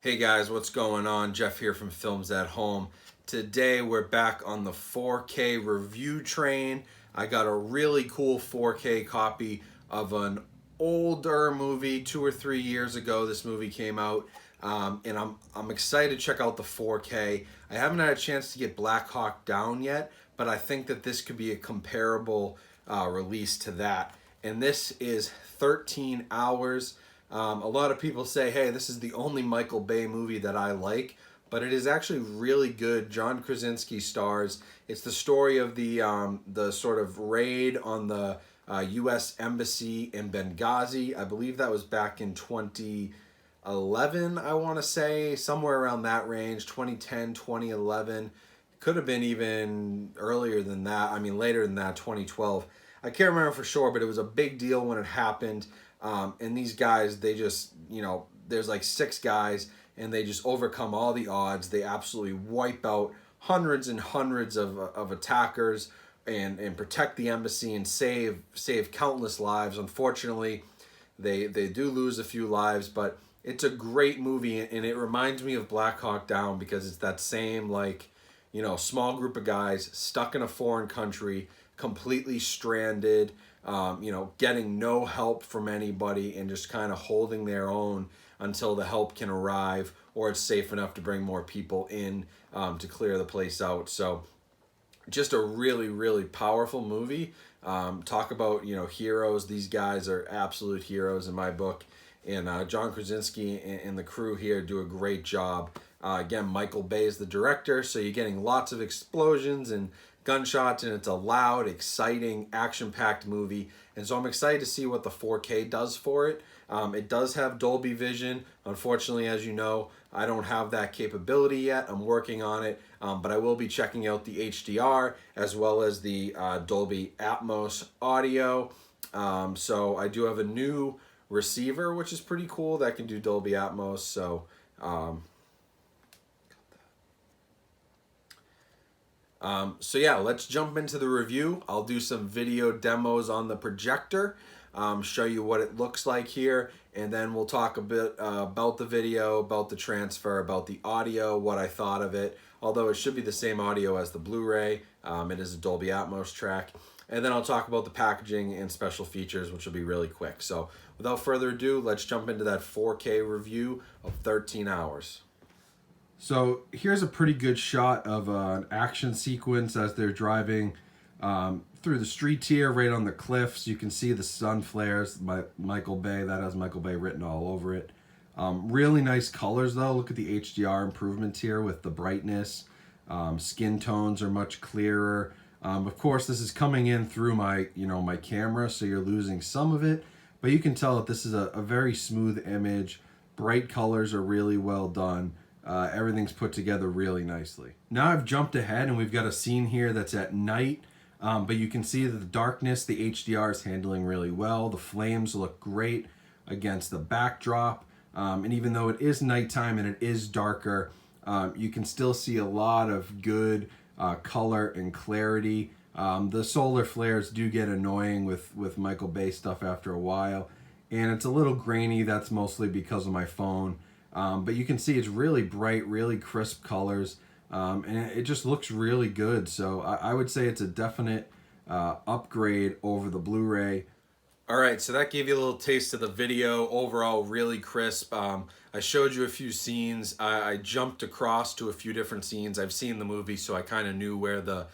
Hey guys, what's going on? Jeff here from Films at Home. Today we're back on the 4K review train. I got a really cool 4K copy of an older movie, 2 or 3 years ago. This movie came out, and I'm excited to check out the 4K. I haven't had a chance to get Black Hawk Down yet, but I think that this could be a comparable release to that. And this is 13 hours. A lot of people say, hey, this is the only Michael Bay movie that I like, but it is actually really good. John Krasinski stars. It's the story of the sort of raid on the U.S. Embassy in Benghazi. I believe that was back in 2011, I want to say, somewhere around that range, 2010, 2011. Could have been even earlier than that. I mean, later than that, 2012. I can't remember for sure, but it was a big deal when it happened. And these guys, they just, there's like 6 guys, and they just overcome all the odds. They absolutely wipe out hundreds and hundreds of attackers and protect the embassy and save countless lives. Unfortunately, they do lose a few lives, but it's a great movie, and it reminds me of Black Hawk Down because it's that same, small group of guys stuck in a foreign country, completely stranded, getting no help from anybody and just kind of holding their own until the help can arrive or it's safe enough to bring more people in to clear the place out. So just a really, really powerful movie. Talk about, heroes. These guys are absolute heroes in my book. And John Krasinski and the crew here do a great job. Again, Michael Bay is the director, so you're getting lots of explosions and gunshots, and it's a loud, exciting, action-packed movie. And so I'm excited to see what the 4K does for it. It does have Dolby Vision. Unfortunately, as you know, I don't have that capability yet. I'm working on it, but I will be checking out the HDR as well as the Dolby Atmos audio. So I do have a new receiver, which is pretty cool, that can do Dolby Atmos. So yeah, let's jump into the review. I'll do some video demos on the projector, show you what it looks like here, and then we'll talk a bit about the video, about the transfer, about the audio, what I thought of it, although it should be the same audio as the Blu-ray. It is a Dolby Atmos track. And then I'll talk about the packaging and special features, which will be really quick. So without further ado, let's jump into that 4K review of 13 hours. So here's a pretty good shot of an action sequence as they're driving through the streets here, right on the cliffs. You can see the sun flares by Michael Bay. That has Michael Bay written all over it. Really nice colors, though. Look at the HDR improvements here with the brightness. Skin tones are much clearer. Of course, this is coming in through my camera, so you're losing some of it. But you can tell that this is a very smooth image. Bright colors are really well done. Everything's put together really nicely. Now I've jumped ahead and we've got a scene here that's at night, but you can see that the darkness, the HDR is handling really well. The flames look great against the backdrop, and even though it is nighttime and it is darker, you can still see a lot of good color and clarity. The solar flares do get annoying with Michael Bay stuff after a while, and it's a little grainy. That's mostly because of my phone. But you can see it's really bright, really crisp colors, and it just looks really good. So I would say it's a definite upgrade over the Blu-ray. All right, so that gave you a little taste of the video. Overall, really crisp. I showed you a few scenes. I jumped across to a few different scenes. I've seen the movie, so I kind of knew where the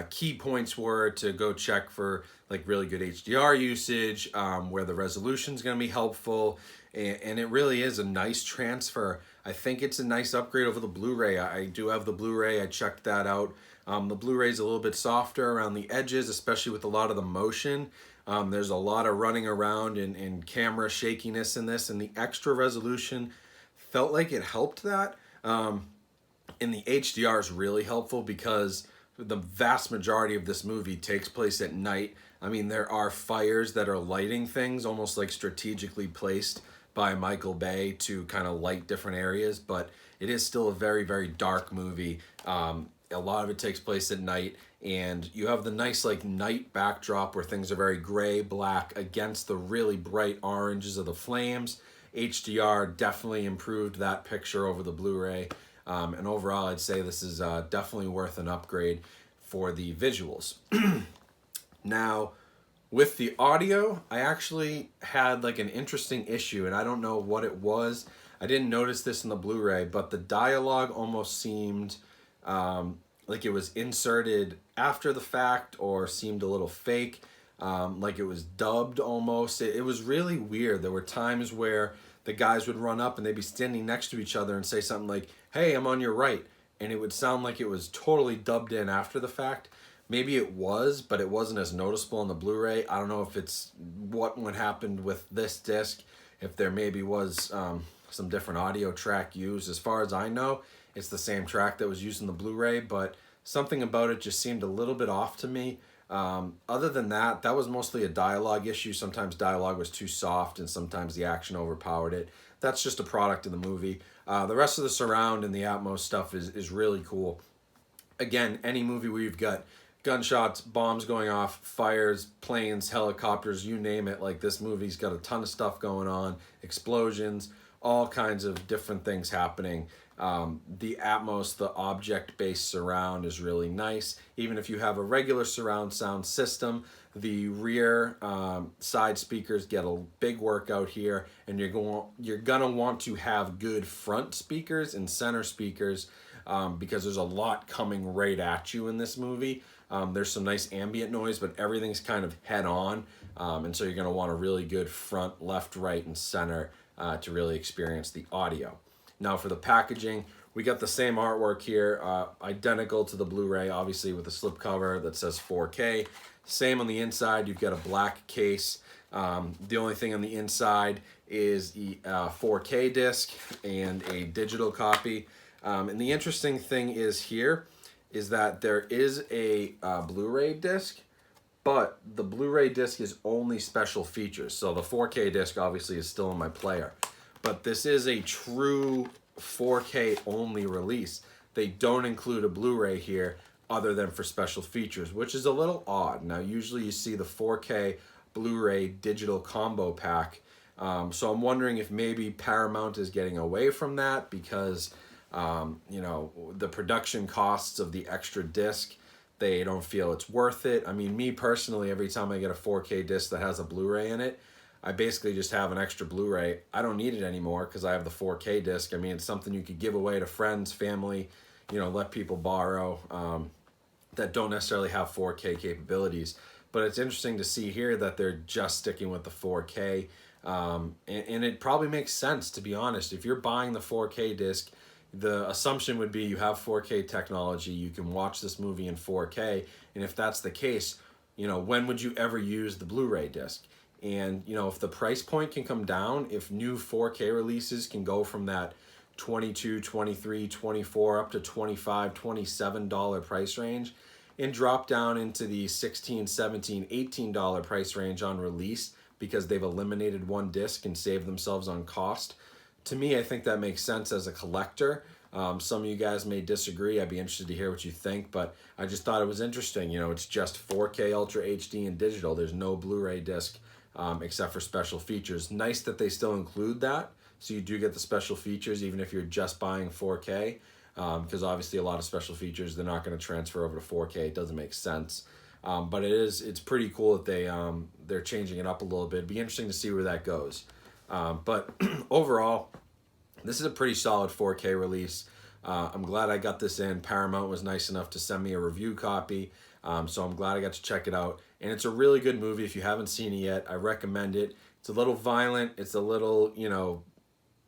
key points were to go check for really good HDR usage, where the resolution is going to be helpful. And it really is a nice transfer. I think it's a nice upgrade over the Blu-ray. I do have the Blu-ray. I checked that out. The Blu-ray is a little bit softer around the edges, especially with a lot of the motion. There's a lot of running around and camera shakiness in this, and the extra resolution felt like it helped that. And the HDR is really helpful because the vast majority of this movie takes place at night. I mean, there are fires that are lighting things, almost like strategically placed by Michael Bay to kind of light different areas, but it is still a very, very dark movie. A lot of it takes place at night, and you have the nice night backdrop where things are very gray, black against the really bright oranges of the flames. HDR definitely improved that picture over the Blu-ray. And overall, I'd say this is definitely worth an upgrade for the visuals. Now, with the audio, I actually had like an interesting issue, and I don't know what it was. I didn't notice this in the Blu-ray, but the dialogue almost seemed like it was inserted after the fact, or seemed a little fake, like it was dubbed almost. It was really weird. There were times where the guys would run up and they'd be standing next to each other and say something like, "Hey, I'm on your right." And it would sound like it was totally dubbed in after the fact. Maybe it was, but it wasn't as noticeable on the Blu-ray. I don't know if it's what happened with this disc, if there maybe was some different audio track used. As far as I know, it's the same track that was used in the Blu-ray, but something about it just seemed a little bit off to me. Other than that, that was mostly a dialogue issue. Sometimes dialogue was too soft and sometimes the action overpowered it. That's just a product of the movie. The rest of the surround and the Atmos stuff is really cool. Again, any movie where you've got gunshots, bombs going off, fires, planes, helicopters, you name it, like this movie's got a ton of stuff going on, explosions, all kinds of different things happening. The Atmos, the object-based surround, is really nice. Even if you have a regular surround sound system, the rear side speakers get a big workout here, and you're gonna want to have good front speakers and center speakers because there's a lot coming right at you in this movie. There's some nice ambient noise, but everything's kind of head on, and so you're gonna want a really good front, left, right, and center to really experience the audio. Now for the packaging, we got the same artwork here, identical to the Blu-ray, obviously with a slipcover that says 4K. Same on the inside, you've got a black case. The only thing on the inside is the 4K disc and a digital copy. And the interesting thing is here is that there is a Blu-ray disc, but the Blu-ray disc is only special features. So the 4K disc obviously is still in my player. But this is a true 4K only release. They don't include a Blu-ray here other than for special features, which is a little odd. Now, usually you see the 4K Blu-ray digital combo pack. So I'm wondering if maybe Paramount is getting away from that because, you know, the production costs of the extra disc, they don't feel it's worth it. I mean, me personally, every time I get a 4K disc that has a Blu-ray in it, I basically just have an extra Blu-ray. I don't need it anymore because I have the 4K disc. I mean, it's something you could give away to friends, family, you know, let people borrow that don't necessarily have 4K capabilities. But it's interesting to see here that they're just sticking with the 4K. And it probably makes sense, to be honest. If you're buying the 4K disc, the assumption would be you have 4K technology, you can watch this movie in 4K. And if that's the case, you know, when would you ever use the Blu-ray disc? And, you know, if the price point can come down, if new 4K releases can go from that $22, $23, $24 up to $25, $27 price range and drop down into the $16, $17, $18 price range on release because they've eliminated one disc and saved themselves on cost. To me, I think that makes sense as a collector. Some of you guys may disagree. I'd be interested to hear what you think, but I just thought it was interesting. You know, it's just 4K Ultra HD and digital. There's no Blu-ray disc except for special features. Nice that they still include that, so you do get the special features even if you're just buying 4K, because obviously a lot of special features, they're not going to transfer over to 4K. It doesn't make sense. But it's pretty cool that they're changing it up a little bit. It'd be interesting to see where that goes. But overall, this is a pretty solid 4K release. I'm glad I got this in. Paramount was nice enough to send me a review copy, so I'm glad I got to check it out. And it's a really good movie. If you haven't seen it yet, I recommend it. It's a little violent. It's a little, you know,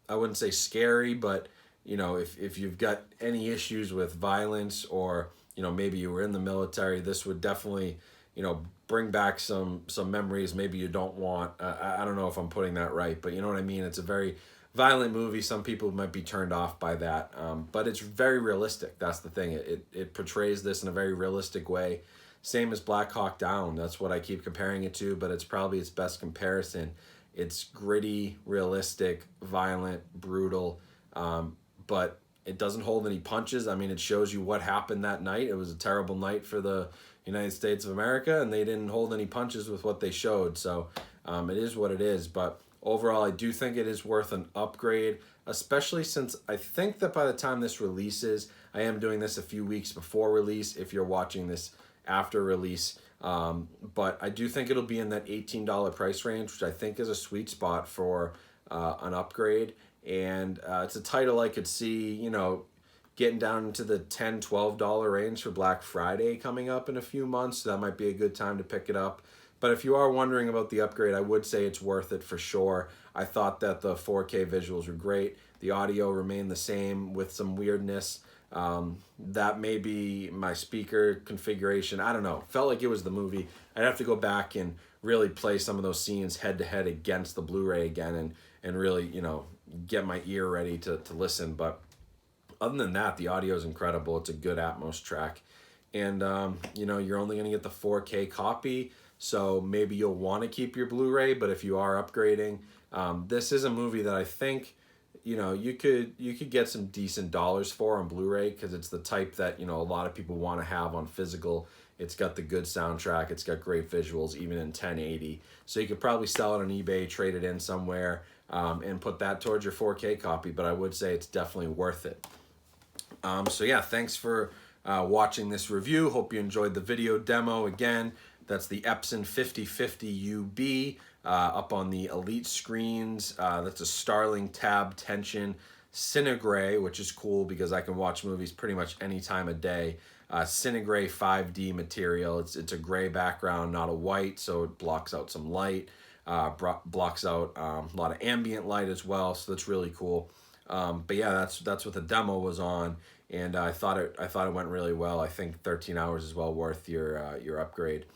I wouldn't say scary, but, you know, if you've got any issues with violence or, you know, maybe you were in the military, this would definitely, you know, bring back some memories maybe you don't want. I don't know if I'm putting that right, but you know what I mean? It's a very violent movie. Some people might be turned off by that, but it's very realistic. That's the thing. It portrays this in a very realistic way. Same as Black Hawk Down. That's what I keep comparing it to, but it's probably its best comparison. It's gritty, realistic, violent, brutal, but it doesn't hold any punches. I mean, it shows you what happened that night. It was a terrible night for the United States of America, and they didn't hold any punches with what they showed. So it is what it is. But overall, I do think it is worth an upgrade, especially since I think that by the time this releases, I am doing this a few weeks before release if you're watching this after release. But I do think it'll be in that $18 price range, which I think is a sweet spot for an upgrade. And it's a title I could see, you know, getting down into the $10, $12 range for Black Friday coming up in a few months. So that might be a good time to pick it up. But if you are wondering about the upgrade, I would say it's worth it for sure. I thought that the 4K visuals were great. The audio remained the same with some weirdness. That may be my speaker configuration. I don't know. Felt like it was the movie. I'd have to go back and really play some of those scenes head to head against the Blu-ray again and really, you know, get my ear ready to listen. But other than that, the audio is incredible. It's a good Atmos track. And, you know, you're only going to get the 4K copy, so maybe you'll want to keep your Blu-ray, but if you are upgrading, this is a movie that I think, you know, you could get some decent dollars for on Blu-ray because it's the type that, you know, a lot of people want to have on physical. It's got the good soundtrack. It's got great visuals, even in 1080. So you could probably sell it on eBay, trade it in somewhere, and put that towards your 4K copy, but I would say it's definitely worth it. So yeah, thanks for watching this review. Hope you enjoyed the video demo. Again, that's the Epson 5050UB up on the Elite screens. That's a Starling Tab Tension Cinegray, which is cool because I can watch movies pretty much any time of day. Cinegray 5D material. It's a gray background, not a white, so it blocks out some light. Blocks out a lot of ambient light as well, so that's really cool. But yeah, that's what the demo was on, and I thought it went really well. I think 13 hours is well worth your upgrade.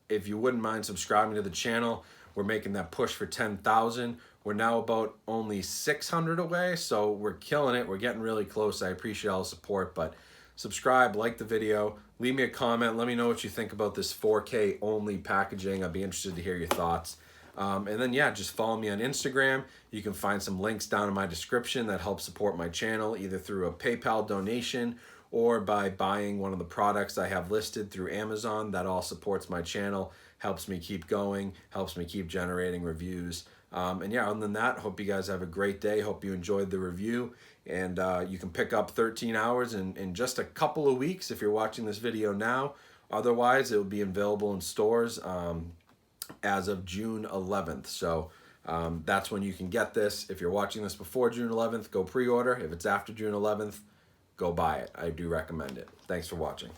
If you wouldn't mind subscribing to the channel, we're making that push for 10,000. We're now about only 600 away, so we're killing it. We're getting really close. I appreciate all the support, but subscribe, like the video, leave me a comment. Let me know what you think about this 4K only packaging. I'd be interested to hear your thoughts. And then, yeah, just follow me on Instagram. You can find some links down in my description that help support my channel, either through a PayPal donation or by buying one of the products I have listed through Amazon. That all supports my channel, helps me keep going, helps me keep generating reviews. And yeah, other than that, hope you guys have a great day. Hope you enjoyed the review. And you can pick up 13 hours in just a couple of weeks if you're watching this video now. Otherwise, it will be available in stores as of June 11th. So that's when you can get this. If you're watching this before June 11th, go pre-order. If it's after June 11th, go buy it. I do recommend it. Thanks for watching.